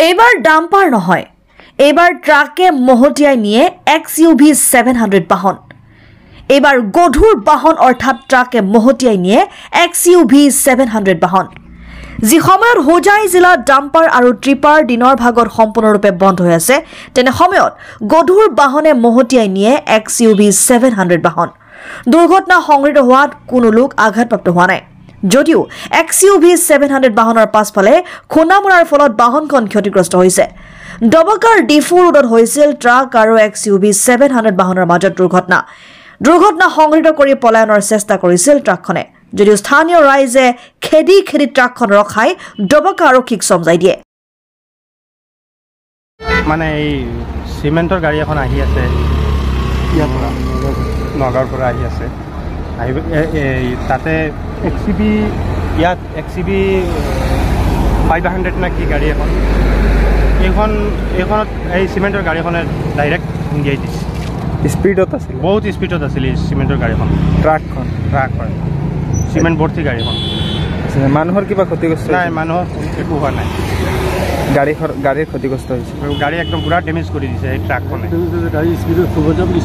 এইবাৰ ডাম্পাৰ নহয়, এইবাৰ ট্ৰাকে মহতিয়াই নিয়ে XUV 700 বাহন। এইবাৰ গধুৰ বাহন অৰ্থাৎ ট্ৰাকে মহতিয়াই নিয়ে XUV 700 বাহন। যি সময়ত হোজাই জিলাত ডাম্পাৰ আৰু ট্ৰিপাৰ দিনৰ ভাগত সম্পূৰ্ণৰূপে বন্ধ হৈ আছে, তেনে সময়ত গধুৰ বাহনে মহতিয়াই নিয়ে XUV 700 বাহন। দুৰ্ঘটনা সংঘটিত হোৱাত কোনো লোক আঘাতপ্ৰাপ্ত হোৱা নাই। যদিও XUV 700 বাহনৰ পাছফালে খুনামৰাৰ ফলত বাহনখন ক্ষতিগ্ৰস্ত হৈছে। ডবকাৰ ডিফু ৰোডত হৈছিল ট্ৰাক আৰু XUV 700 বাহনৰ মাজত দুৰ্ঘটনা সংঘটিত কৰি পলায়নৰ চেষ্টা কৰিছিল ট্ৰাকখনে। যদিও স্থানীয় ৰাইজে খেদি ট্ৰাকখন ৰখাই ডবকা আৰক্ষীক চমজাই দিয়ে। মানে এই চিমেণ্টৰ গাড়ী এখন আহি আছে, ইয়াৰ পৰা নগাঁৱৰ পৰা আহি আছে, তাতে XUV 500 নে কি গাড়ী এখন, এইখনত এই চিমেণ্টৰ গাড়ীখনে ডাইৰেক্ট খুন্দিয়াই দিছে। স্পীডত আছিল, বহুত স্পীডত আছিল এই চিমেণ্টৰ গাড়ীখন। ট্ৰাক হয়, চিমেণ্ট ভৰ্তি গাড়ীখন। মানুহৰ কিবা ক্ষতিগ্ৰস্ত নাই, মানুহৰ একো হোৱা নাই। গাড়ীৰ ক্ষতিগ্ৰস্ত হৈছে, গাড়ী একদম পুৰা ডেমেজ কৰি দিছে এই ট্ৰাকখনে। গাড়ী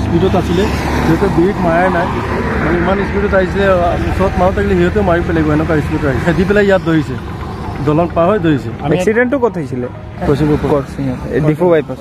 স্পীডত আছিলে, সিহঁতে ব্ৰেক মাৰাই নাই, মানে ইমান স্পীডত আহিছিলে, ওচৰত মানুহ থাকিলে সিহঁতে মাৰি পেলাব, এনেকুৱা স্পীডত আহিছে, খেদি পেলাই ইয়াত ধৰিছে, দলং পাৰ হৈ ধৰিছে। এক্সিডেণ্টটো ক'ত হৈছিলে? কৈছোঁ ডিফু বাইপাছ।